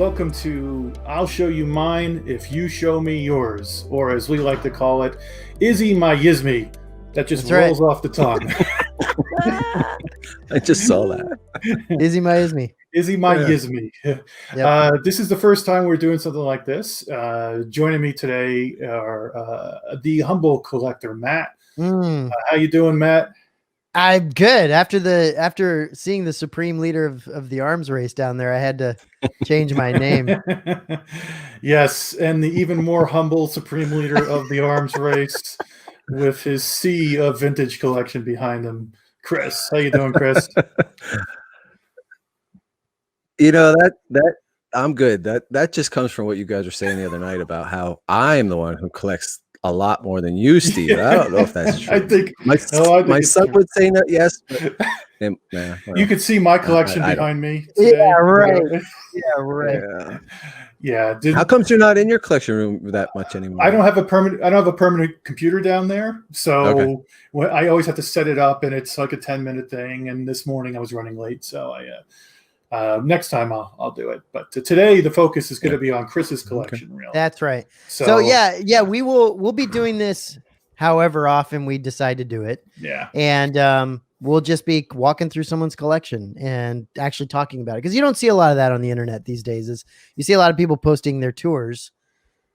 welcome to I'll Show You Mine If You Show Me Yours, or as we like to call it, ISYMIYSMY. That just rolls off the tongue. I just saw that. ISYMIYSMY. ISYMIYSMY. Yep. This is the first time we're doing something like this. Joining me today are the humble collector, Matt. How you doing, Matt? I'm good. After seeing the supreme leader of the arms race down there, I had to change my name. Yes, and the even more humble supreme leader of the arms race, with his sea of vintage collection behind him, Chris. How you doing, Chris? You know, that I'm good. That just comes from what you guys were saying the other night about how I'm the one who collects a lot more than you, Steve. I don't know if that's true. I think my son would say that, yes. But, you could see my collection behind me today. Yeah, right. Yeah, right. Yeah. How come you're not in your collection room that much anymore? I don't have a permanent computer down there, so I always have to set it up, and it's like a 10-minute thing. And this morning I was running late, so next time I'll do it. But today the focus is going to be on Chris's collection. Okay. Really. That's right. So yeah, we'll be doing this however often we decide to do it. Yeah. And we'll just be walking through someone's collection and actually talking about it, because you don't see a lot of that on the internet these days. You see a lot of people posting their tours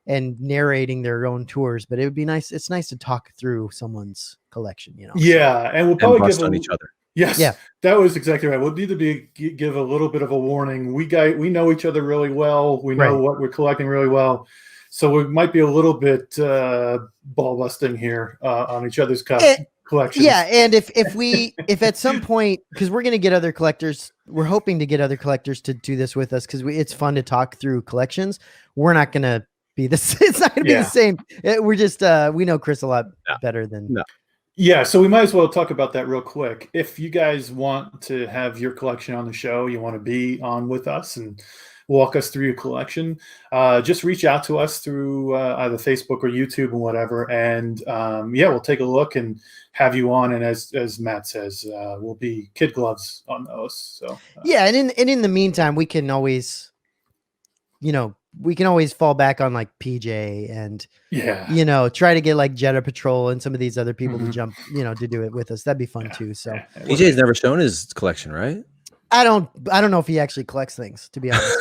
and narrating their own tours, but it would be nice. It's nice to talk through someone's collection, you know. Yeah, and we'll probably give on each other. Yes, yeah, that was exactly right. We'll need to give a little bit of a warning. We know each other really well. We know what we're collecting really well, so we might be a little bit ball busting here on each other's collections. Yeah, and if at some point, because we're going to get other collectors, we're hoping to get other collectors to do this with us, because it's fun to talk through collections. We're not going to be this. It's not going to be the same. We're just we know Chris a lot better than. No. Yeah, so we might as well talk about that real quick. If you guys want to have your collection on the show, you want to be on with us and walk us through your collection, just reach out to us through either Facebook or YouTube and whatever. And we'll take a look and have you on. And as Matt says, we'll be kid gloves on those. So and in the meantime, we can always, fall back on like PJ and, try to get like Jetta Patrol and some of these other people to jump, to do it with us. That'd be fun too. So PJ's never shown his collection, right? I don't know if he actually collects things, to be honest.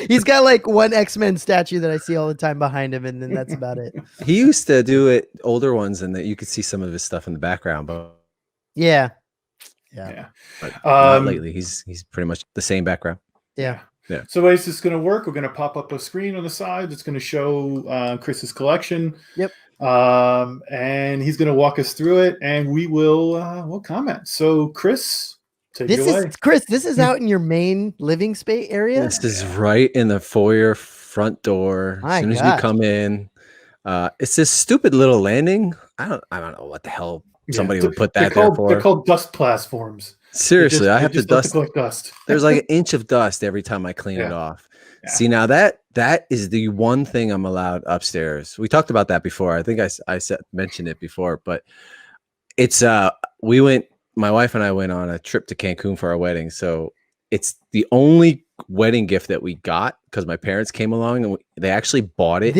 He's got like one X-Men statue that I see all the time behind him, and then that's about it. He used to do it, older ones, and that you could see some of his stuff in the background, but but not lately. He's pretty much the same background. Yeah. So the way this is going to work, we're going to pop up a screen on the side that's going to show Chris's collection. Yep. And he's going to walk us through it, and we will we'll comment. So Chris, take it away. Chris, this is out in your main living space area? This is right in the foyer front door. As soon as you come in, it's this stupid little landing. I don't know what the hell somebody would put that there for. They're called dust platforms. Seriously, I have to dust. Dust. There's like an inch of dust every time I clean it off. Yeah. See, now that is the one thing I'm allowed upstairs. We talked about that before. I think I mentioned it before, but it's my wife and I went on a trip to Cancun for our wedding. So it's the only wedding gift that we got, because my parents came along and they actually bought it.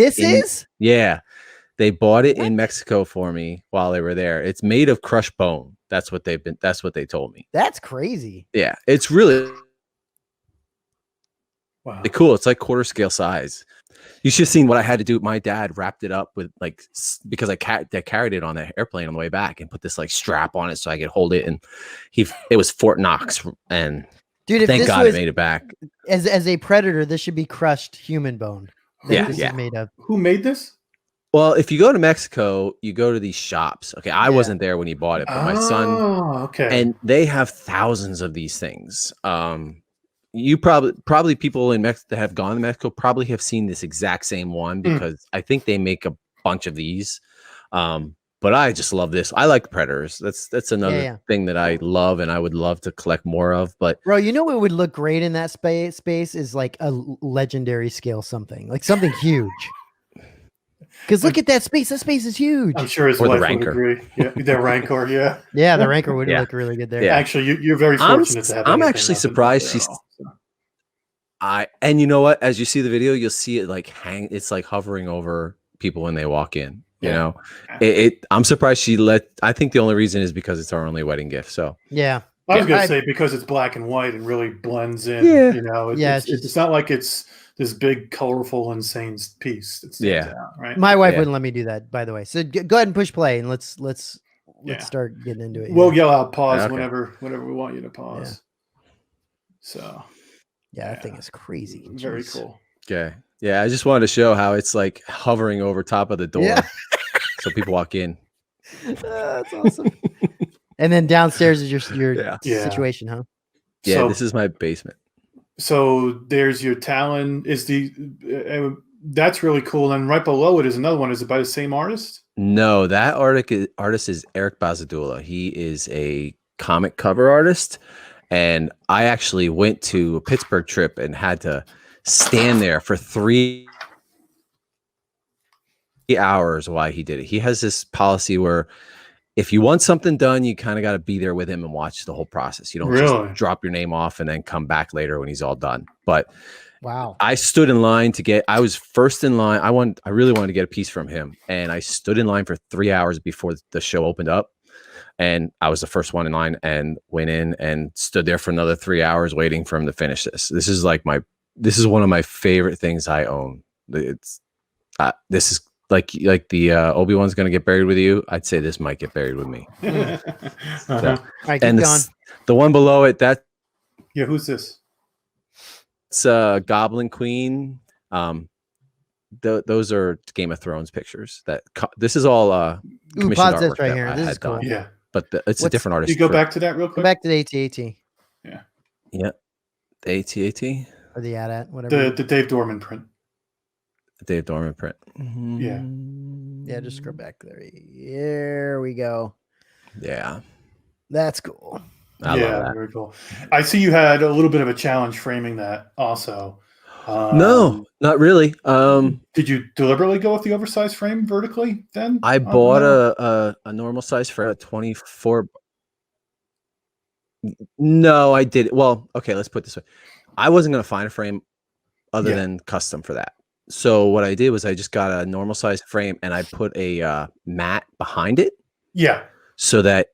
They bought it in Mexico for me while they were there. It's made of crushed bone. That's what they told me. That's crazy. Yeah, it's really cool. It's like quarter scale size. You should have seen what I had to do. My dad wrapped it up with because I carried it on the airplane on the way back, and put this like strap on it so I could hold it. And it was Fort Knox, and dude, thank God it made it back. As a predator, this should be crushed human bone. Is made of. Who made this? Well, if you go to Mexico, you go to these shops. Okay, I wasn't there when he bought it, but my son. And they have thousands of these things. You probably people in Mexico that have gone to Mexico probably have seen this exact same one, because I think they make a bunch of these. But I just love this. I like predators. That's another thing that I love, and I would love to collect more of. But bro, what would look great in that space is like a legendary scale something huge. Because look at that space. That space is huge. I'm sure his wife would agree. Yeah, the Rancor. Yeah. Yeah, the Rancor would look really good there. Yeah. Actually, you're very fortunate to have. I'm actually surprised And you know what? As you see the video, you'll see it like it's like hovering over people when they walk in. You know, I'm surprised she let. I think the only reason is because it's our only wedding gift. So yeah, I was gonna say because it's black and white and really blends in. Yeah. You know, Yeah, it's not like it's this big, colorful, insane piece that stands out, right? My wife wouldn't let me do that, by the way. So go ahead and push play, and let's start getting into it. We'll yell out pause whenever we want you to pause. So that thing is crazy. Very cool. Okay. Yeah, I just wanted to show how it's like hovering over top of the door, so people walk in. That's awesome. And then downstairs is your situation, huh? Yeah, so, this is my basement. So there's your Talon. Is that's really cool. And right below it is another one. Is it by the same artist? No, that artist is Eric Bazadula. He is a comic cover artist, and I actually went to a Pittsburgh trip and had to stand there for 3 hours while he did it. He has this policy where if you want something done, you kind of got to be there with him and watch the whole process. You don't just drop your name off and then come back later when he's all done. But wow, I stood in line I was first in line. I really wanted to get a piece from him, and I stood in line for 3 hours before the show opened up. And I was the first one in line and went in and stood there for another 3 hours waiting for him to finish this. This is one of my favorite things I own. This is like the Obi-Wan's going to get buried with you. I'd say this might get buried with me. All right, and the one below it, who's this? It's Goblin Queen. Those are Game of Thrones pictures. This is all commissioned artwork right here. This is cool. Done. Yeah, but it's a different artist. You go back to that real quick. Go back to the AT-AT. Yeah. The AT-AT or the AT-AT, whatever. The Dave Dorman print. The Dave Dorman print. Yeah, just scroll back there. Here we go. Yeah, that's cool. I love that. Very cool. I see you had a little bit of a challenge framing that also. No, not really. Did you deliberately go with the oversized frame vertically then? I bought a normal size for a 24. No, I did. Well, okay, let's put it this way. I wasn't going to find a frame other than custom for that. So what I did was I just got a normal size frame and I put a mat behind it. Yeah. So that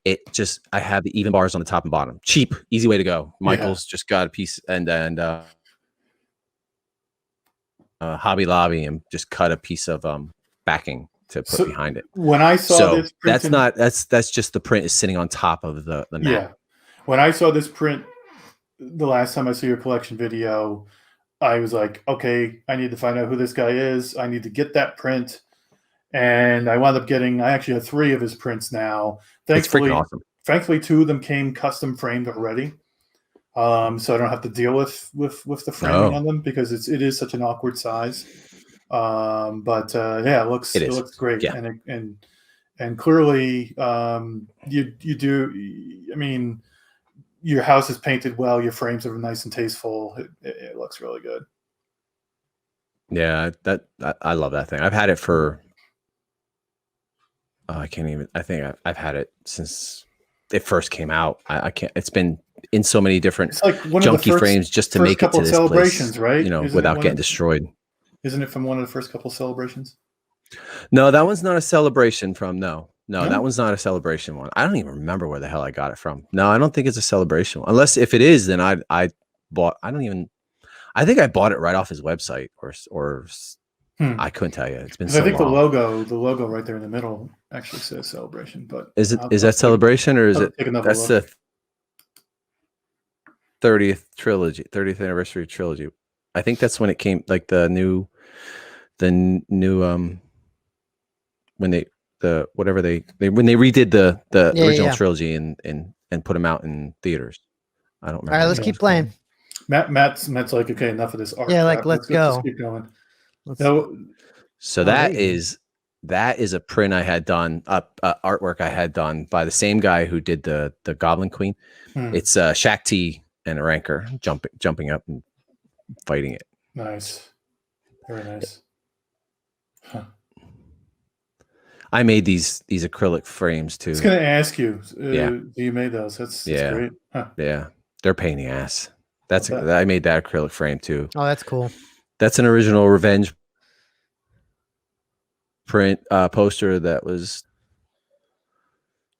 I have the even bars on the top and bottom. Cheap, easy way to go. Michael's just got a piece and Hobby Lobby and just cut a piece of backing to put behind it. When I saw this print, that's just the print is sitting on top of the mat. Yeah. When I saw this print the last time I saw your collection video, I was like, okay, I need to find out who this guy is. I need to get that print. And I wound up getting, I actually have 3 of his prints now. Thankfully, awesome. Thankfully, 2 of them came custom framed already. So I don't have to deal with the framing on them because it is such an awkward size. It looks great. Yeah. And clearly you do, I mean, your house is painted well, your frames are nice and tasteful. It looks really good. Yeah, I love that thing. I've had it for I think I've had it since it first came out. I can't. It's been in so many different junky frames just to make it to this celebrations, place, right? You know, without getting destroyed. Isn't it from one of the first couple celebrations? No, that one's not a celebration from. No, that one's not a celebration one. I don't even remember where the hell I got it from. No, I don't think it's a celebration one. Unless if it is, then I bought. I think I bought it right off his website or. I couldn't tell you. It's been so I think long. the logo right there in the middle actually says celebration. But is that celebration or is it? That's the 30th anniversary trilogy. I think that's when it came, like the new when they redid the original trilogy and put them out in theaters. I don't remember. All right, let's keep playing. Matt's like, okay, enough of this art. Yeah, like let's go. Let's keep going. So that is a print I had done, artwork I had done by the same guy who did the Goblin Queen. It's Shakti and a Rancor jumping up and fighting it. Nice, very nice. Huh. I made these acrylic frames too. I was going to ask you, you made those? That's great. Huh. Yeah, they're a pain in the ass. That's I made that acrylic frame too. Oh, that's cool. That's an original Revenge print poster that was.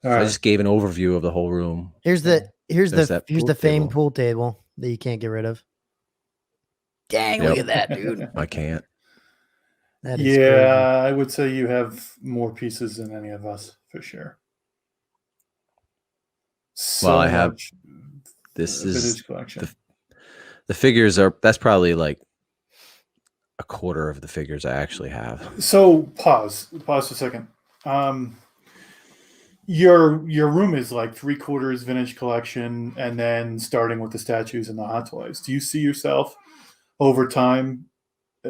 So I just gave an overview of the whole room. Here's the famed table. pool table that you can't get rid of. Dang, look at that, dude. I can't. That is crazy. I would say you have more pieces than any of us for sure. Well, I have this is collection. The figures are that's probably like a quarter of the figures I actually have. So pause a second. Your room is like 3/4 vintage collection, and then starting with the statues and the hot toys. Do you see yourself over time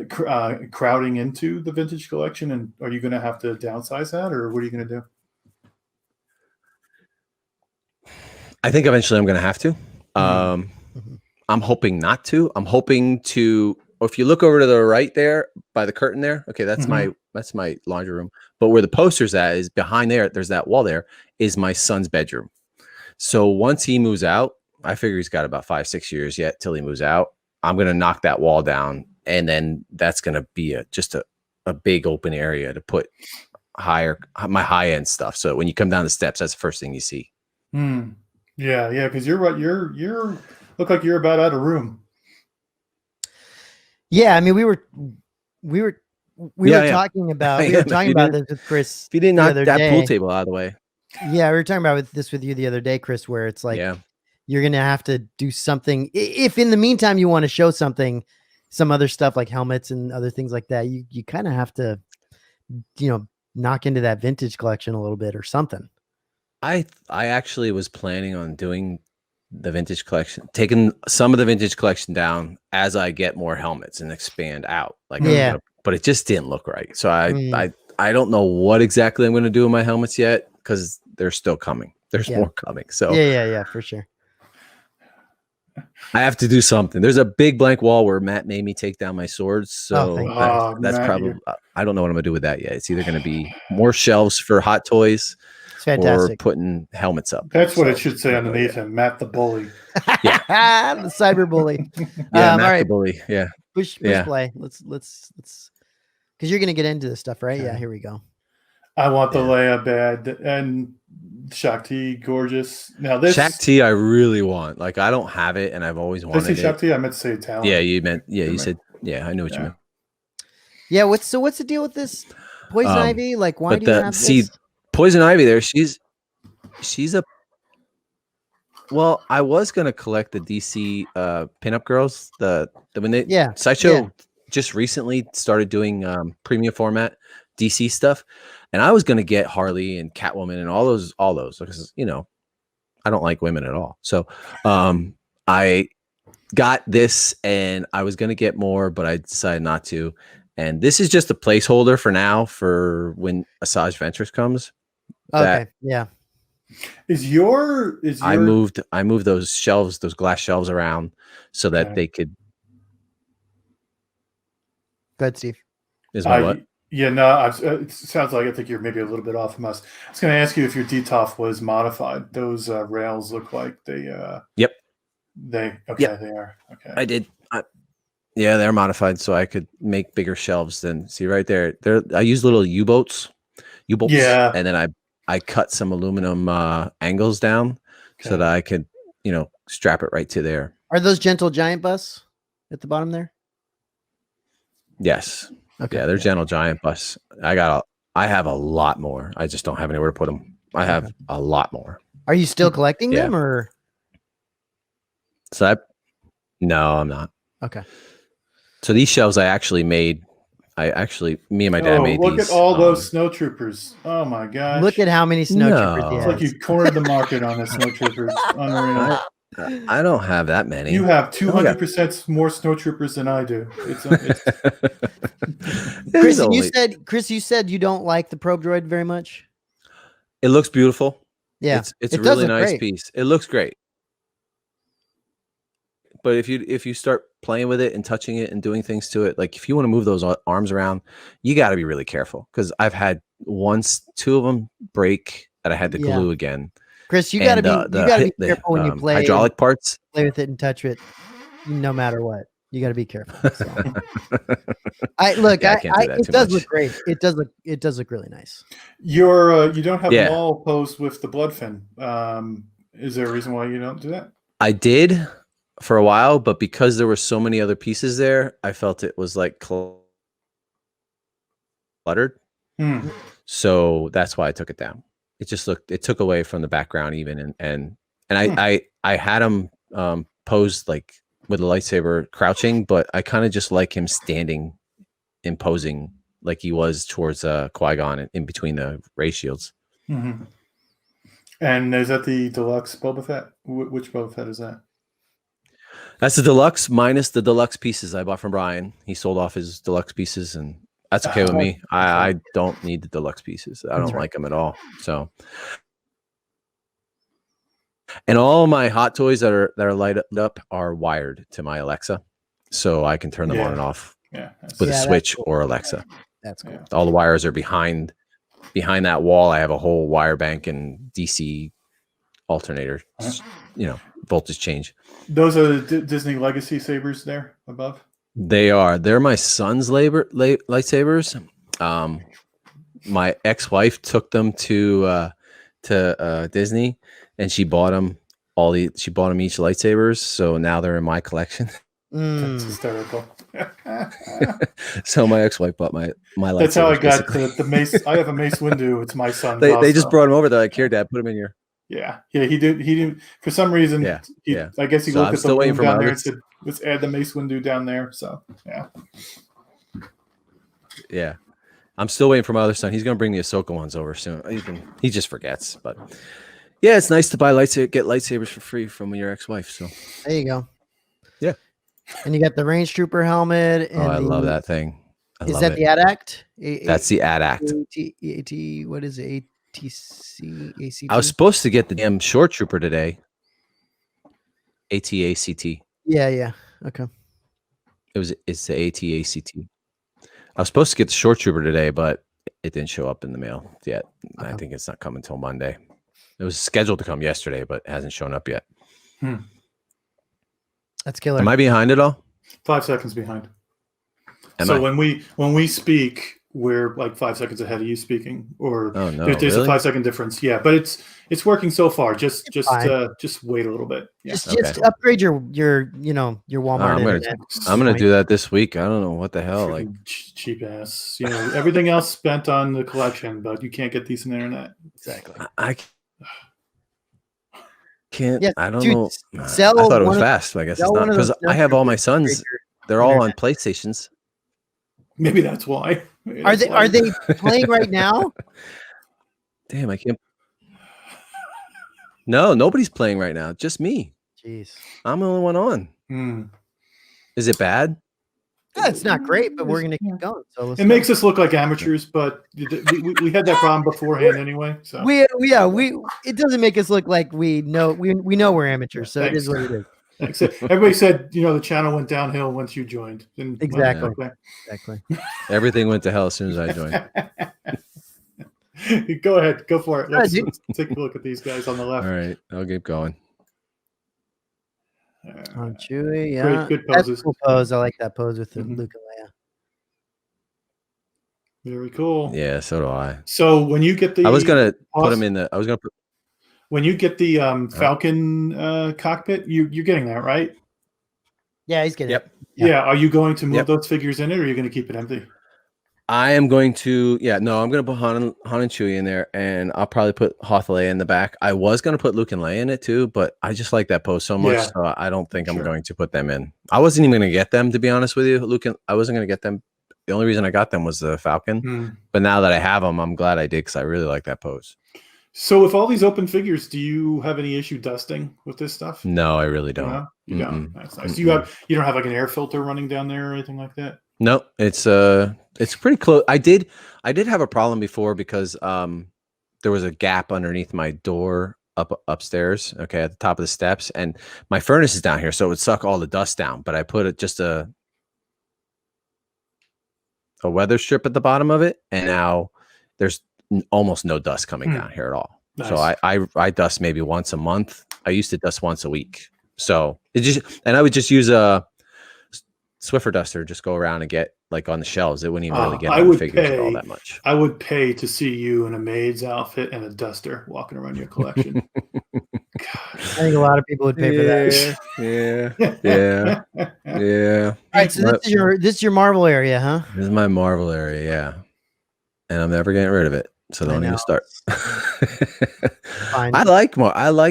crowding into the vintage collection, and are you going to have to downsize that, or what are you going to do? I think eventually I'm going to have to. I'm hoping not to. I'm hoping to. If you look over to the right there by the curtain there, okay, that's my laundry room. But where the poster's at is behind there. There's that wall there is my son's bedroom. So once he moves out, I figure he's got about 5-6 years yet till he moves out. I'm going to knock that wall down, and then that's going to be just a big open area to put my high end stuff. So when you come down the steps, that's the first thing you see. Yeah, because you're right. You're look like you're about out of room. Yeah, I mean, we were talking about this with Chris. If you didn't knock that pool table out of the way. Yeah, we were talking about this with you the other day, Chris, where it's like you're gonna have to do something. If in the meantime you want to show some other stuff like helmets and other things like that, you kind of have to, knock into that vintage collection a little bit or something. I actually was planning on doing the vintage collection, taking some of the vintage collection down as I get more helmets and expand out. But it just didn't look right. So I don't know what exactly I'm going to do with my helmets yet, because they're still coming. There's more coming. So yeah, for sure. I have to do something. There's a big blank wall where Matt made me take down my swords. So that's Matt, probably, I don't know what I'm going to do with that yet. It's either going to be more shelves for hot toys, or putting helmets up. That's what it should say underneath him. Matt the bully. Yeah. The cyber bully. Matt the bully. Yeah. Push play. Let's because you're gonna get into this stuff, right? Yeah, here we go. I want the Leia bad and Shakti gorgeous. Now this Shakti I really want. Like I don't have it and I've always wanted it. Shakti? I meant to say talent. Yeah, you meant you said I know what you meant. Yeah, what's the deal with this Poison Ivy? Like why do you have this? Poison Ivy there, she's a I was gonna collect the DC pinup girls. Sideshow just recently started doing premium format DC stuff, and I was gonna get Harley and Catwoman and all those because I don't like women at all. So I got this and I was gonna get more, but I decided not to. And this is just a placeholder for now for when Asajj Ventress comes. Okay. Yeah. I moved those shelves, those glass shelves around so that they could. Go ahead, Steve. Is my what? Yeah, no. It sounds like I think you're maybe a little bit off from us. I was going to ask you if your DTOF was modified. Those rails look like they. Yep. They are. Okay. I did. They're modified so I could make bigger shelves. Than see right there. I use little U-boats. Yeah. And then I cut some aluminum angles down so that I could, strap it right to there. Are those Gentle Giant busts at the bottom there? Yes. Okay. Yeah, they're Gentle Giant busts. I have a lot more. I just don't have anywhere to put them. I have a lot more. Are you still collecting them or? No, I'm not. Okay. So these shelves I actually made. Me and my dad made these. Look at all those snow troopers. Oh my gosh. Look at how many snow troopers. It's like you cornered the market on the snow troopers. Unreal. I don't have that many. You have 200% more snow troopers than I do. Chris, you said you don't like the probe droid very much. It looks beautiful. Yeah. It's a really nice piece. It looks great. But if you start playing with it and touching it and doing things to it, like if you want to move those arms around, you got to be really careful because I've had two of them break that I had to glue again. Chris, you got to be careful when you play hydraulic parts. Play with it and touch it. no matter what. You got to be careful. So. I can't do that it does look great. It does look really nice. You don't have them all posed with the bloodfin. Is there a reason why you don't do that? I did for a while, but because there were so many other pieces there, I felt it was like cluttered. So that's why I took it down. It just it took away from the background even, and I had him posed like with a lightsaber crouching, but I kind of just like him standing and posing like he was towards Qui-Gon in between the ray shields. And is that the deluxe Boba Fett? Which Boba Fett is that? That's the deluxe minus the deluxe pieces I bought from Brian. He sold off his deluxe pieces, and that's okay with me. I don't need the deluxe pieces. I don't like them at all. So, and all my hot toys that are lighted up are wired to my Alexa, so I can turn them on and off with a switch or Alexa. That's cool. All the wires are behind that wall. I have a whole wire bank and DC alternator, voltage change. Those are the Disney Legacy sabers there above? They're my son's lightsabers. My ex-wife took them to Disney, and she bought them each lightsabers. So now they're in my collection. That's hysterical. So my ex-wife bought my lightsabers. That's how I got the Mace. I have a Mace Windu. It's my son. They just brought them over. They're like, here, Dad, put them in your. Yeah. He did. For some reason, I guess he looked at the room down there and said, let's add the Mace Windu down there. So, yeah. I'm still waiting for my other son. He's going to bring the Ahsoka ones over soon. He just forgets. But, yeah, it's nice to get lightsabers for free from your ex-wife. So there you go. Yeah. And you got the Range Trooper helmet. And I love that thing. Is that the AT-ACT? That's the AT-ACT. What is it? ACT? I was supposed to get the damn Short Trooper today. AT-ACT. Yeah. Okay. It's the AT-ACT. I was supposed to get the Short Trooper today, but it didn't show up in the mail yet. Okay. I think it's not coming until Monday. It was scheduled to come yesterday, but it hasn't shown up yet. That's killer. Am I behind at all? 5 seconds behind. When we speak, we're like 5 seconds ahead of you speaking, or there's a 5 second difference. Yeah, but it's working so far. Just wait a little bit. Yeah. Just upgrade your Walmart. I'm gonna do that this week. I don't know what the hell, like cheap ass. Everything else spent on the collection, but you can't get decent internet. Exactly. I can't. Yeah, I don't know. I thought it was fast. But I guess it's not because I have all my sons. They're all on PlayStations. Maybe that's why. Are they playing right now? Damn, I can't. No, nobody's playing right now. Just me. Jeez, I'm the only one on. Is it bad? Yeah, it's not great, but we're gonna keep going. So it makes us look like amateurs, but we had that problem beforehand anyway. So it doesn't make us look like we know we're amateurs. So it is what it is. Everybody said, the channel went downhill once you joined. Exactly. Exactly. Everything went to hell as soon as I joined. Go ahead. Go for it. Let's take a look at these guys on the left. All right. I'll keep going. On Chewie, yeah. Good poses. That's a cool pose. I like that pose with Luke and Leia. Very cool. Yeah, so do I. So when you get the... I was going to put them in the... I was going to put... When you get the Falcon cockpit, you're getting that, right? Yeah, he's getting it. Yeah. Are you going to move those figures in it, or are you going to keep it empty? I am going to, I'm going to put Han and Chewie in there, and I'll probably put Hoth Leia in the back. I was going to put Luke and Leia in it too, but I just like that pose so much, so I don't think I'm going to put them in. I wasn't even going to get them, to be honest with you. I wasn't going to get them. The only reason I got them was the Falcon, but now that I have them, I'm glad I did because I really like that pose. So with all these open figures, do you have any issue dusting with this stuff? No, I really don't. You don't. That's nice. You don't have like an air filter running down there or anything like that? No, it's pretty close. I did have a problem before because there was a gap underneath my door upstairs, at the top of the steps, and my furnace is down here, so it would suck all the dust down. But I put just a weather strip at the bottom of it, and now there's almost no dust coming down here at all. Nice. So I dust maybe once a month. I used to dust once a week. So it just, and I would just use a Swiffer duster, just go around and get like on the shelves. It wouldn't even really get on the figures at all that much. I would pay to see you in a maid's outfit and a duster walking around your collection. I think a lot of people would pay for that. Yeah. All right, so this is your Marvel area, huh? This is my Marvel area, yeah. And I'm never getting rid of it, so don't even start. Fine. I like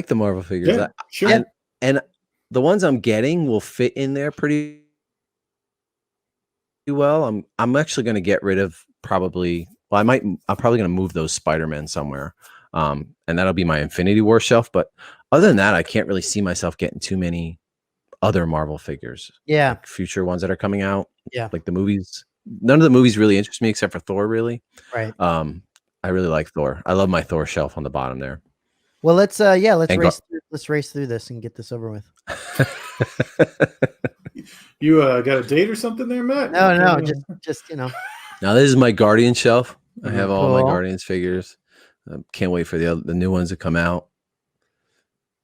the Marvel figures. Yeah, sure. And the ones I'm getting will fit in there pretty well. I'm actually going to get rid of I'm probably going to move those Spider-Man somewhere. And that'll be my Infinity War shelf, but other than that, I can't really see myself getting too many other Marvel figures. Yeah. Like future ones that are coming out. Yeah. Like the movies. None of the movies really interest me except for Thor, really. Right. I really like Thor. I love my Thor shelf on the bottom there. Well, let's race through this and get this over with. You got a date or something there, Matt? No, just Now this is my Guardian shelf. I have all my Guardians figures. Can't wait for the new ones to come out.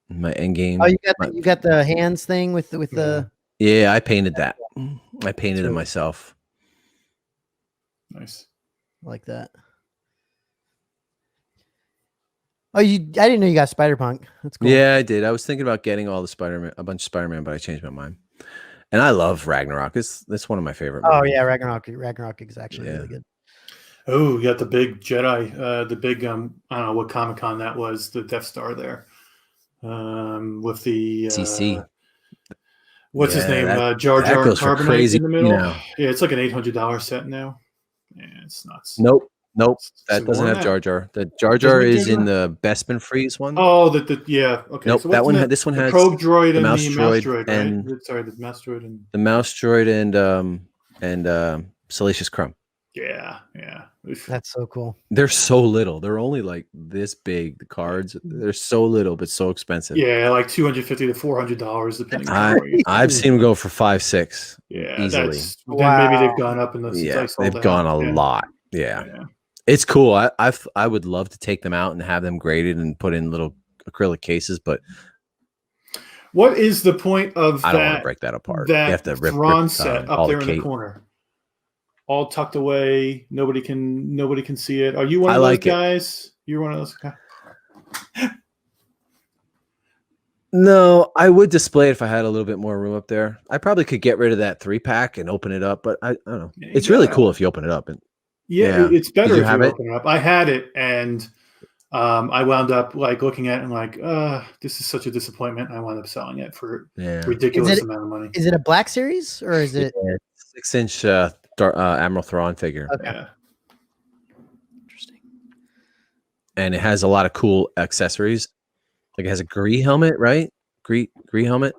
My Endgame. Oh, you got the hands thing with the. Yeah, I painted that. I painted it myself. Nice. I like that. Oh, I didn't know you got Spider-Punk. That's cool. Yeah, I did. I was thinking about getting all the a bunch of Spider-Man, but I changed my mind. And I love Ragnarok. That's one of my favorite movies. Oh yeah, Ragnarok is actually really good. Oh, you got the big Jedi, the big I don't know what Comic-Con that was, the Death Star there. With the CC. What's his name? Jar Jar goes for Carbonite crazy, in the middle. you know. Yeah, it's like an $800 set now. Yeah, it's nuts. Nope. That doesn't have Jar Jar. The Jar Jar is in the Bespin Freeze one. Oh, yeah. Okay. Nope. So this one has probe droid the and mouse the droid, mouse droid, and right? Sorry, the mouse droid and the mouse droid and Salacious Crumb. Yeah. Oof. That's so cool. They're so little. They're only like this big. The cards, they're so little but so expensive. Yeah, like $250 to $400 depending on where you. I've seen them go for $5, $6. Yeah, easily. Then maybe they've gone up in the they've gone a lot. Yeah. It's cool. I would love to take them out and have them graded and put in little acrylic cases, but what is the point of I don't want to break that apart. That you have to rip set up there in the corner, all tucked away. Nobody can see it. Are you one of those guys? You're one of those guys. No, I would display it if I had a little bit more room up there. I probably could get rid of that 3-pack and open it up, but I don't know. It's really cool if you open it up. And it's better if you open it up. I had it, and I wound up like looking at it and like, this is such a disappointment. I wound up selling it for a ridiculous amount of money. Is it a Black Series or is it 6-inch Admiral Thrawn figure? Okay. Yeah. Interesting. And it has a lot of cool accessories. Like it has a Gree helmet, right? Gree helmet.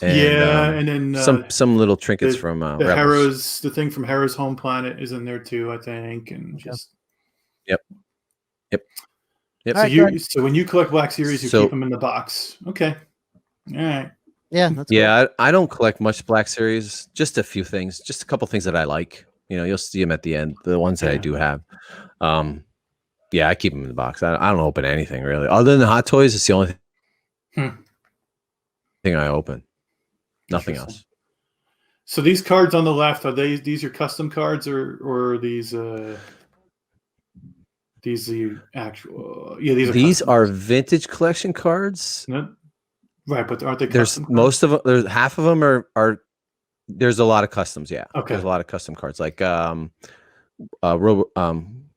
And, and then some little trinkets from Hera's, the thing from Hera's home planet is in there too, I think, and just. Yep. So when you collect Black Series, you keep them in the box. Okay. All right. Yeah. That's cool. I don't collect much Black Series. Just a few things. Just a couple things that I like. You'll see them at the end. The ones that I do have. I keep them in the box. I don't open anything really, other than the Hot Toys. It's the only thing I open. Nothing else. So these cards on the left, these are custom cards or these the actual these are vintage collection cards. No? Right, but aren't they custom? Most of them, there's half of them are there's a lot of customs, yeah. Okay. There's a lot of custom cards. Like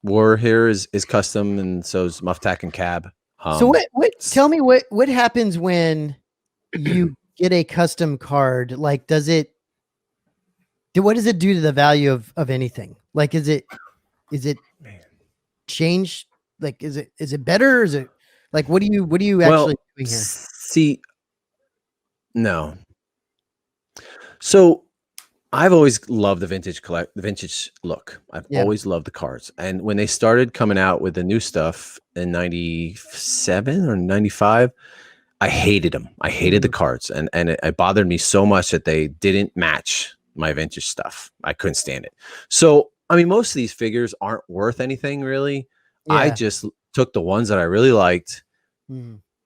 War here is custom, and so is Muftak and Cab. So tell me what happens when you get a custom card? Like, what does it do to the value of anything? Like, is it change? Like, is it better? Is it like, what are you actually doing here? See, no. So I've always loved the vintage look. I've always loved the cards. And when they started coming out with the new stuff in 97 or 95, I hated them. I hated the cards. And it bothered me so much that they didn't match my vintage stuff. I couldn't stand it. So, I mean, most of these figures aren't worth anything really. Yeah. I just took the ones that I really liked,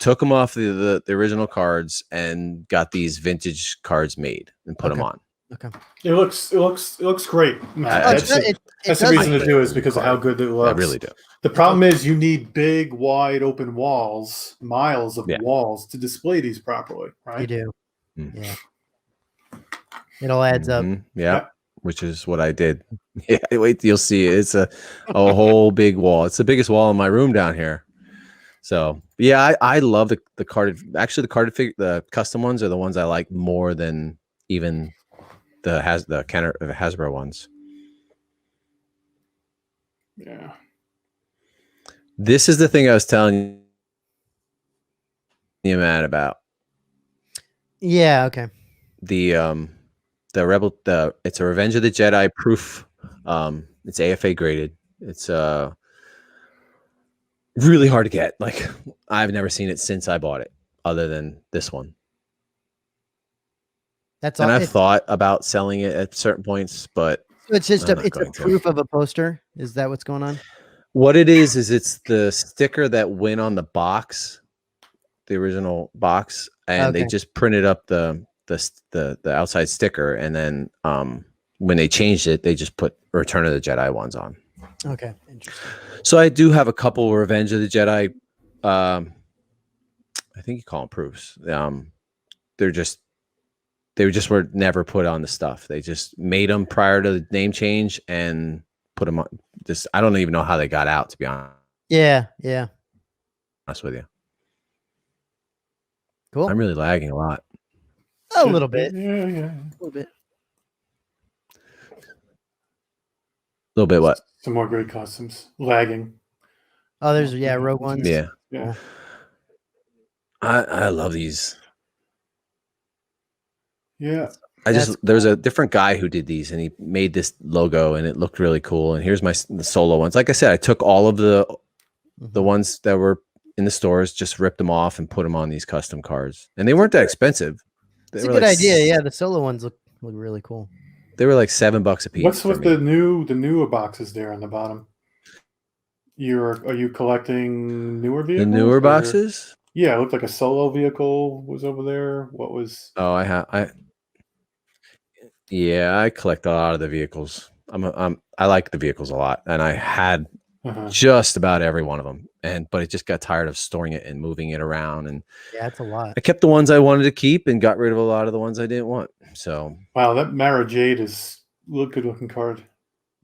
took them off the original cards and got these vintage cards made and put them on. Okay. It looks great, Matt. That's the reason to do is because of how good it looks. I really do. The problem is you need big, wide open walls, miles of walls to display these properly, right? You do. Yeah. It all adds up. Yeah. Which is what I did. Yeah, wait till you'll see it. It's a whole big wall. It's the biggest wall in my room down here. So yeah, I love the carded. Actually, the custom ones are the ones I like more than even the Hasbro ones. Yeah. This is the thing I was telling you, Matt, about. Yeah. Okay. The Rebel, it's a Revenge of the Jedi proof. It's AFA graded. It's really hard to get. Like, I've never seen it since I bought it, other than this one. That's all. And I've thought about selling it at certain points, but it's just it's a proof of a poster. Is that what's going on? What it is it's the sticker that went on the box, the original box, and they just printed up the outside sticker, and then when they changed it, they just put Return of the Jedi ones on. Okay, interesting. So I do have a couple Revenge of the Jedi. I think you call them proofs. They just were never put on the stuff. They just made them prior to the name change and put them on. Just I don't even know how they got out, to be honest. Yeah. Honest with you. Cool. I'm really lagging a lot. A little bit. Yeah. A little bit. A little bit what? Some more great customs. Lagging. Oh, there's Rogue ones. Yeah. Yeah. I love these. Yeah. There's a different guy who did these, and he made this logo, and it looked really cool. And here's the solo ones. Like I said, I took all of the ones that were in the stores, just ripped them off and put them on these custom cards, and they weren't that expensive. It's a good idea. Yeah, the solo ones look really cool. They were like $7 a piece. What's with the newer boxes there on the bottom? Are you collecting newer vehicles? The newer boxes? Yeah, it looked like a solo vehicle was over there. What was? Oh, I collect a lot of the vehicles. I like the vehicles a lot, and I had just about every one of them. But it just got tired of storing it and moving it around. And yeah, it's a lot. I kept the ones I wanted to keep and got rid of a lot of the ones I didn't want. So wow, that Mara Jade is a good looking card.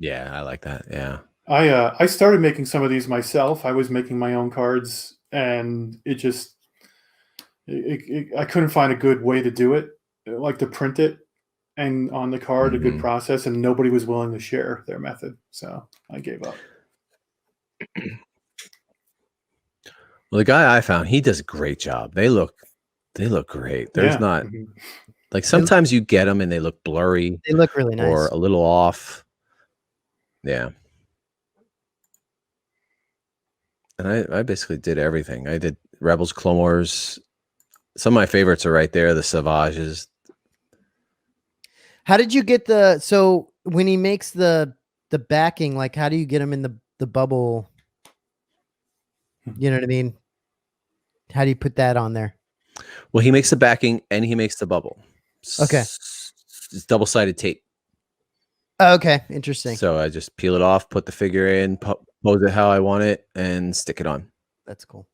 Yeah, I like that. Yeah. I started making some of these myself. I was making my own cards, and I couldn't find a good way to do it, like to print it and on the card, a good process, and nobody was willing to share their method. So I gave up. Well, the guy I found, he does a great job. They look great. There's not like sometimes you get them and they look blurry. They look really nice or a little off. Yeah. And I basically did everything. I did Rebels, Clone Wars. Some of my favorites are right there. The Savages. How did you get so when he makes the backing, like how do you get him in the bubble? You know what I mean? How do you put that on there? Well, he makes the backing and he makes the bubble. Okay. It's double-sided tape. Okay, interesting. So I just peel it off, put the figure in, pose it how I want it, and stick it on. That's cool.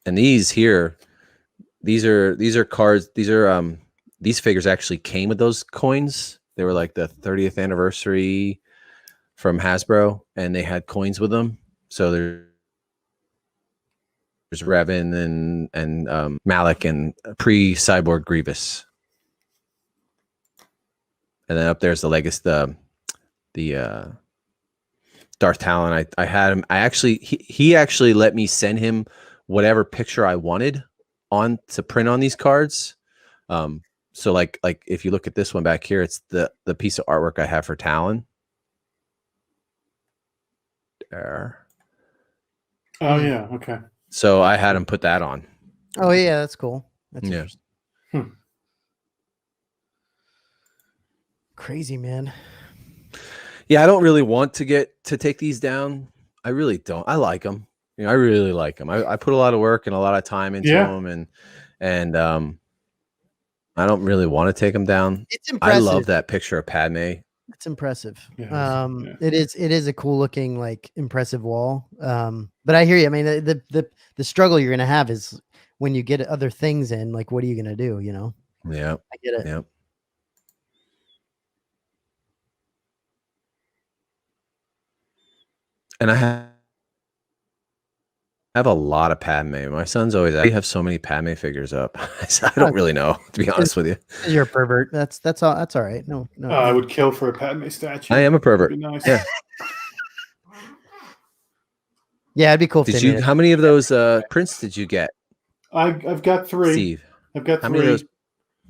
And these here, these are cards. These figures actually came with those coins. They were like the 30th anniversary from Hasbro, and they had coins with them. So there's Revan and Malik and pre-Cyborg Grievous. And then up there's the Legacy, the Darth Talon. I had him. He actually let me send him whatever picture I wanted on to print on these cards. So like if you look at this one back here, it's the piece of artwork I have for Talon. There. Oh yeah, okay. So I had him put that on. Oh yeah, that's cool. That's interesting. Crazy, man. Yeah, I don't really want to take these down. I really don't. I like them. You know, I really like them. I put a lot of work and a lot of time into them, and I don't really want to take them down. It's I impressive. love that picture of Padme. It's impressive. Yeah. It is a cool looking, like, impressive wall. But I hear you. I mean, the struggle you're gonna have is when you get other things in. Like, what are you gonna do? You know? Yeah, I get it. yeah. And I have a lot of Padme. My son's always, I have so many Padme figures up. I don't really know, to be honest with you. You're a pervert. That's all. That's all right. No. I would kill for a Padme statue. I am a pervert. That'd be nice. Yeah. Yeah, it'd be cool. Did you? How many of those prints did you get? I've got 3. Steve, I've got 3. how many of those?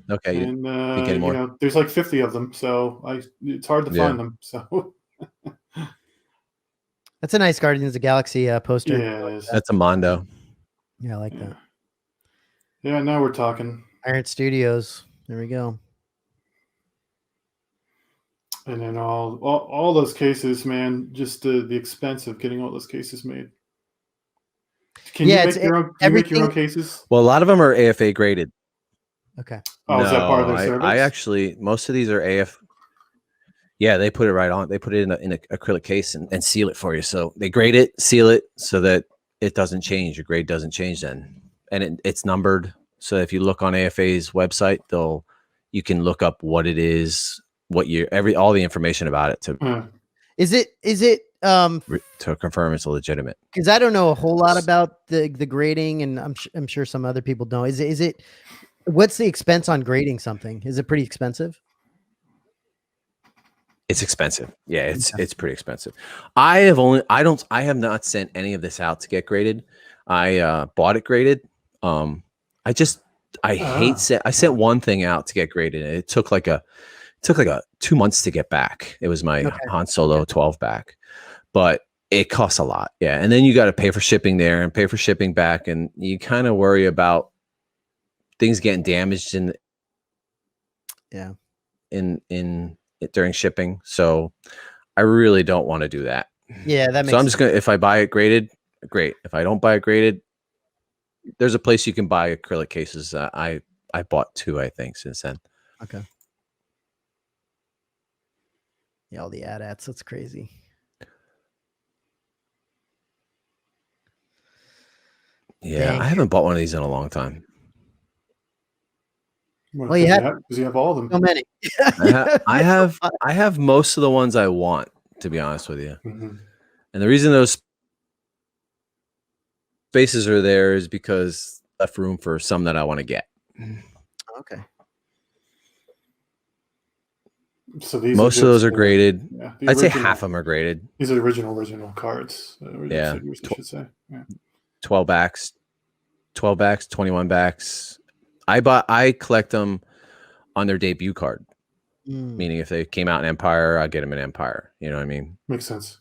Okay, and you get more. you know, there's like 50 of them, so it's hard to find them. So that's a nice Guardians of the Galaxy poster. yeah, That's a Mondo. Yeah, I like that. Yeah, now we're talking. Iron Studios. There we go. And then all those cases, man, just the expense of getting all those cases made. Can you make your own cases? Well, a lot of them are AFA graded. Okay. Oh, is that part of their service? I actually, most of these are AF. Yeah, they put it right on. They put it in an acrylic case and seal it for you. So they grade it, seal it so that it doesn't change. Your grade doesn't change then. And it's numbered. So if you look on AFA's website, you can look up what it is, all the information about it to Is it to confirm it's legitimate. Because I don't know a whole lot about the grading, and I'm sure some other people don't. Is it what's the expense on grading something? Is it pretty expensive? It's expensive. Yeah, it's pretty expensive. I have not sent any of this out to get graded. I bought it graded. I sent one thing out to get graded, and it took like 2 months to get back. It was my Han Solo 12 back, but it costs a lot. Yeah, and then you got to pay for shipping there and pay for shipping back, and you kind of worry about things getting damaged during shipping. So I really don't want to do that. Yeah, that makes so I'm just gonna, if I buy it graded, great. If I don't buy it graded, there's a place you can buy acrylic cases. I bought 2, I think, since then. Okay. Yeah, all the AT-ATs. That's crazy. Yeah, Dang. I haven't bought one of these in a long time. Well, because you have all of them. So many. I have most of the ones I want, to be honest with you. Mm-hmm. And the reason those spaces are there is because I left room for some that I want to get. Okay. So most of those are graded. Yeah, I'd say half of them are graded. These are the original cards. Figures, I should say. Yeah. 12 backs, 21 backs. I collect them on their debut card. Meaning if they came out in Empire, I'll get them in Empire. You know what I mean? Makes sense.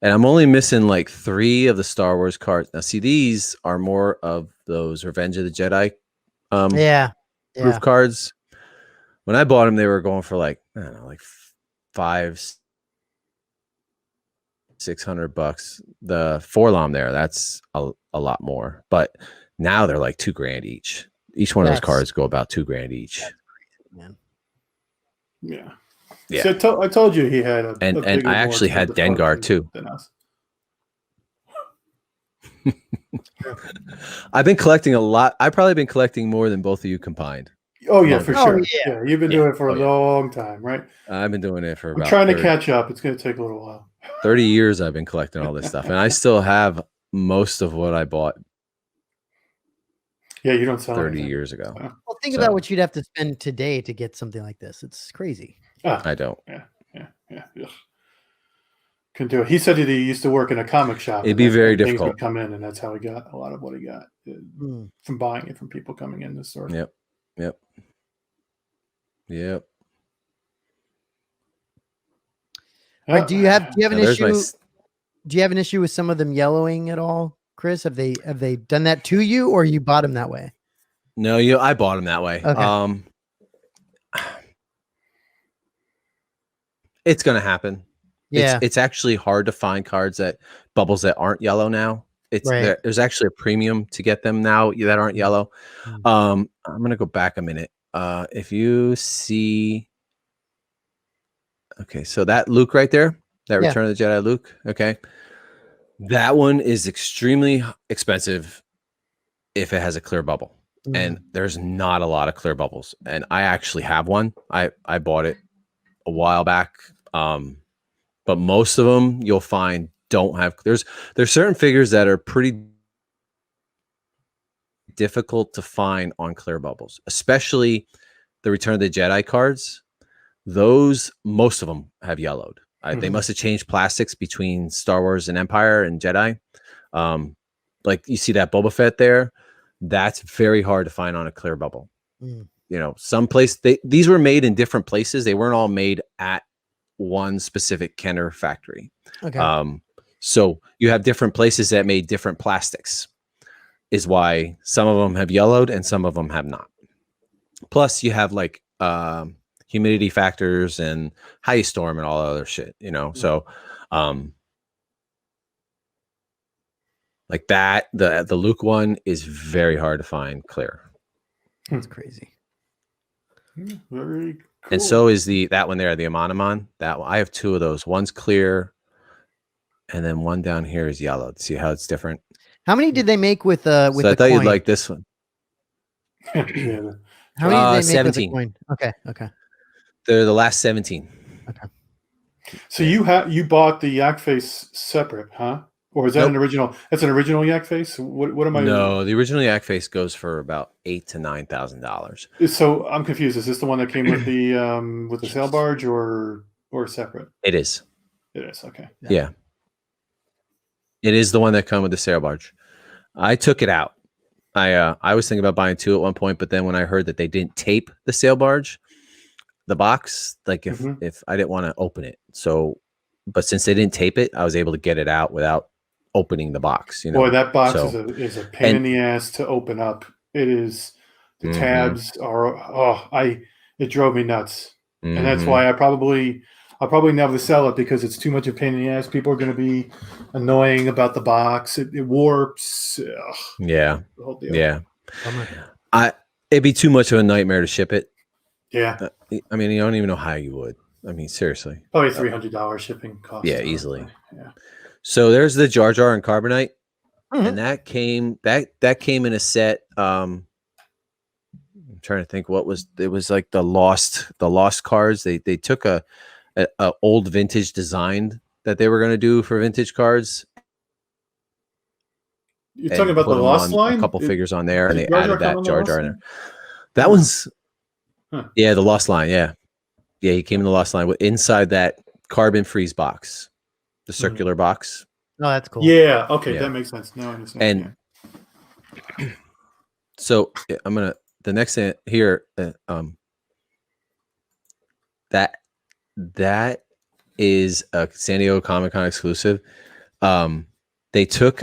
And I'm only missing like 3 of the Star Wars cards. Now, see, these are more of those Revenge of the Jedi proof cards. When I bought them, they were going for like, I don't know, like $500-600. The Forlom there, that's a lot more. But now they're like $2,000 each. Each one of those cards go about $2,000 each. Man. Yeah. Yeah. So I told you he had a and I actually had Dengar too. Than us. I've been collecting a lot. I've probably been collecting more than both of you combined. Oh yeah, for sure. Yeah. Yeah, you've been doing it for a long time, right? I've been doing it for about. I'm trying to catch up. It's going to take a little while. 30 years I've been collecting all this stuff, and I still have most of what I bought. Yeah, you don't sell 30 years ago. Well, think about what you'd have to spend today to get something like this. It's crazy. I don't. Yeah. Couldn't do it. He said that he used to work in a comic shop. It'd be very things difficult. Would come in, and that's how he got a lot of what he got from buying it from people coming in the store. Yep. Do you have an issue? Do you have an issue with some of them yellowing at all, Chris? Have they done that to you, or you bought them that way? No, I bought them that way. Okay. It's gonna happen. Yeah. It's actually hard to find cards that bubbles that aren't yellow now. It's Right. there's actually a premium to get them now that aren't yellow. I'm gonna go back a minute. If you see, okay, so that Luke right there, that Yeah. Return of the Jedi Luke, okay, that one is extremely expensive if it has a clear bubble, and there's not a lot of clear bubbles. And I actually have one. I bought it a while back, but most of them you'll find don't have. There's certain figures that are pretty difficult to find on clear bubbles, especially the Return of the Jedi cards. Those, most of them have yellowed. They must have changed plastics between Star Wars and Empire and Jedi. Like you see that Boba Fett there, that's very hard to find on a clear bubble. You know, someplace these were made in different places. They weren't all made at one specific Kenner factory. Okay. So you have different places that made different plastics, is why some of them have yellowed and some of them have not. Plus you have like humidity factors and how you store them and all that other shit, you know. So like that, the Luke one is very hard to find clear. That's crazy. Very cool. And so is that one there, the Amanaman. That one, I have two of those. One's clear, and then one down here is yellowed. See how it's different? How many did they make with So I thought you'd like this one. Yeah. How many did they make 17. with the coin? Okay. They're the last 17. Okay. So you bought the yak face separate, huh? Or is that an original? That's an original yak face. What am I? No, the original yak face goes for about $8,000 to $9,000. So I'm confused. Is this the one that came with the sail barge or separate? It is. It is. Okay. Yeah. It is the one that come with the sail barge. I took it out. I was thinking about buying two at one point, but then when I heard that they didn't tape the sail barge, the box, like if I didn't want to open it, so but since they didn't tape it, I was able to get it out without opening the box. You know, boy, that box is a pain in the ass to open up. It is. The tabs are it drove me nuts, and that's why I'll probably never sell it, because it's too much of a pain in the ass. People are going to be annoying about the box. It warps. Yeah, the whole deal. Yeah. It'd be too much of a nightmare to ship it. Yeah. I mean, you don't even know how you would. I mean, seriously. Probably $300 shipping cost. Yeah, easily. Yeah. So there's the Jar Jar and Carbonite, and that came in a set. I'm trying to think what was it was like the lost cards. They took a old vintage design that they were going to do for vintage cards. You're talking about the Lost line? A couple figures on there, and they added that Jar Jar in there. That one's yeah, the Lost line. Yeah, he came in the Lost line inside that carbon freeze box, the circular box. Oh, that's cool. Yeah. Okay, that makes sense. Now I understand. And so I'm gonna the next thing here. That is a San Diego Comic-Con exclusive. They took.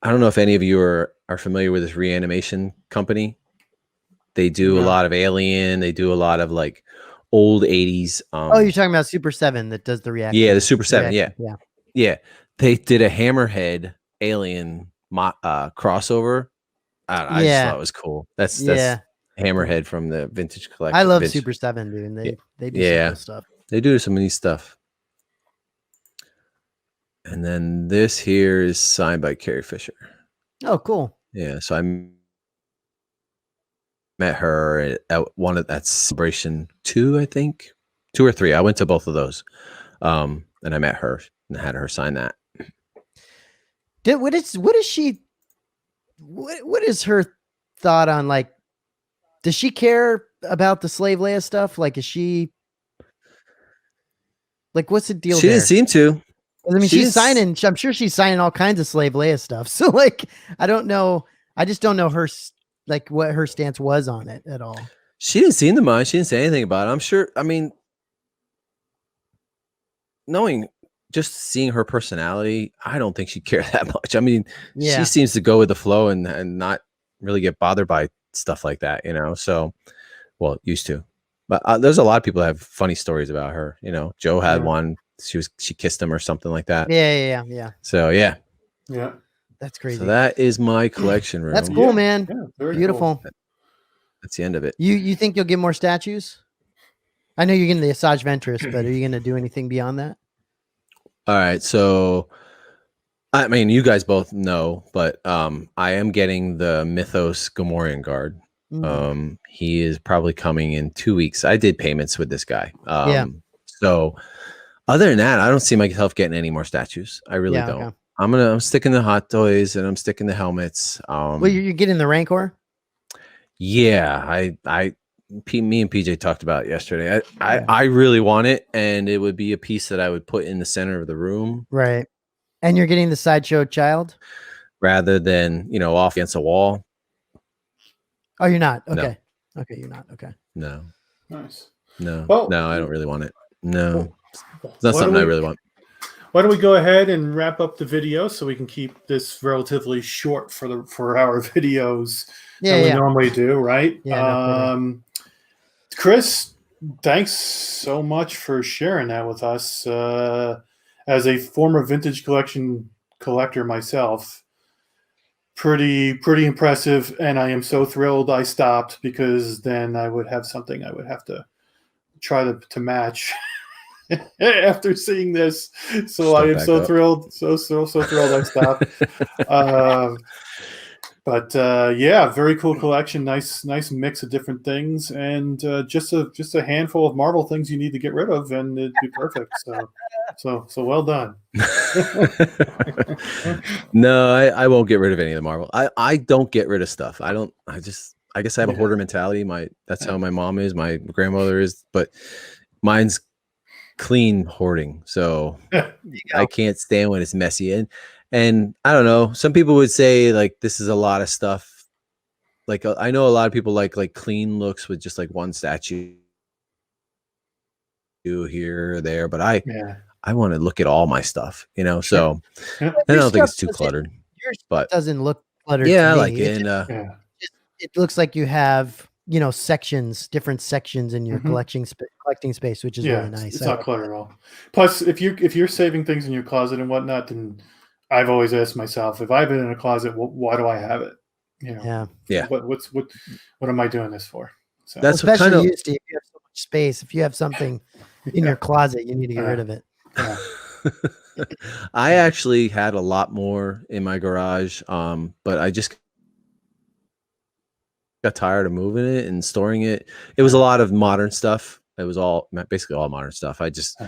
I don't know if any of you are familiar with this Reanimation company. They do a lot of Alien. They do a lot of like old 80s. You're talking about Super 7 that does the reaction. Yeah, the Super 7. Reaction. Yeah. They did a Hammerhead Alien crossover. I just thought it was cool. That's Hammerhead from the Vintage Collection. I love Super 7, dude. And they do some cool stuff. They do some neat stuff. And then this here is signed by Carrie Fisher. Oh, cool. Yeah, so I met her at one of that Celebration 2, I think 2 or 3. I went to both of those, and I met her and had her sign that. What is her thought on, like, does she care about the Slave Leia stuff? Like, is she like, what's the deal? She didn't seem to. I mean, she's signing. I'm sure she's signing all kinds of Slave Leia stuff. So, like, I don't know. I just don't know her, like, what her stance was on it at all. She didn't seem to mind. She didn't say anything about it. I'm sure. I mean, just seeing her personality, I don't think she cared that much. I mean, she seems to go with the flow and not really get bothered by stuff like that, you know? So, well, used to. But there's a lot of people that have funny stories about her. You know, Joe had one she kissed him or something like that. Yeah. So yeah. That's crazy. So that is my collection room. That's cool, man. Yeah, very beautiful. Cool. That's the end of it. You think you'll get more statues? I know you're getting the Asajj Ventress, but are you going to do anything beyond that? All right. So, I mean, you guys both know, but I am getting the Mythos Gamorrean guard. He is probably coming in 2 weeks. I did payments with this guy. So other than that, I don't see myself getting any more statues. I really don't. Okay. I'm sticking the hot toys and I'm sticking the helmets. Well, you're getting the Rancor? Yeah, me and PJ talked about it yesterday. I really want it, and it would be a piece that I would put in the center of the room. Right. And you're getting the Sideshow Child? Rather than, off against a wall. Oh, you're not? Okay. No. Okay, you're not. Okay. No. Nice. No. Well, no, I don't really want it. No. It's not something I really want. Why don't we go ahead and wrap up the video so we can keep this relatively short for our videos that we normally do, right? Chris, thanks so much for sharing that with us. As a former vintage collection collector myself, pretty impressive, and I am so thrilled I stopped, because then I would have something I would have to try to match after seeing this. So I am so thrilled, so thrilled I stopped. But yeah, very cool collection. Nice mix of different things, and just a handful of Marvel things you need to get rid of, and it'd be perfect. So well done. No, I won't get rid of any of the Marvel. I don't get rid of stuff. I guess I have a hoarder mentality. That's how my mom is, my grandmother is, but mine's clean hoarding. So I can't stand when it's messy. And I don't know, some people would say like this is a lot of stuff. Like I know a lot of people like clean looks with just like one statue here or there, but I want to look at all my stuff, so I don't think it's too cluttered. Your but doesn't look cluttered. Yeah, to me. like it looks like you have different sections in your collecting space, which is really nice. It's not cluttered at all. Plus, if you're saving things in your closet and whatnot, then I've always asked myself, if I have it in a closet, why do I have it? What am I doing this for? So that's especially used to, if you have so much space. If you have something in your closet, you need to get rid of it. Yeah. I actually had a lot more in my garage, but I just got tired of moving it and storing it. It was a lot of modern stuff. It was basically all modern stuff. I just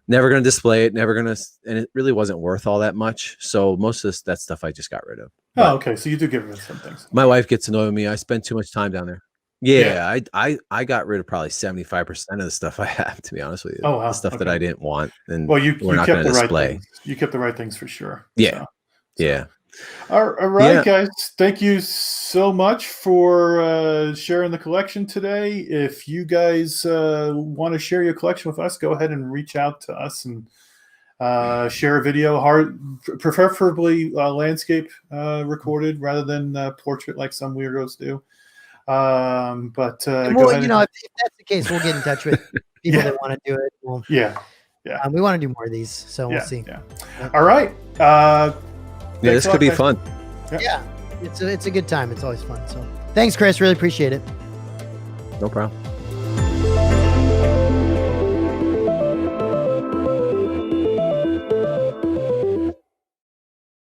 never going to display it, and it really wasn't worth all that much. So most of that stuff I just got rid of. But okay. So you do get rid of some things. My wife gets annoyed with me. I spend too much time down there. Yeah. I got rid of probably 75% of the stuff I have, to be honest with you. Oh, wow. The stuff that I didn't want. And you kept the right things. You kept the right things for sure. Yeah. So. All right, guys. Thank you so much for sharing the collection today. If you guys want to share your collection with us, go ahead and reach out to us and share a video, preferably landscape recorded rather than portrait like some weirdos do. But go ahead. If that's the case, we'll get in touch with people that want to do it. We want to do more of these, so we'll see. All right. This could be fun. Yeah, it's a good time. It's always fun. So thanks, Chris. Really appreciate it. No problem.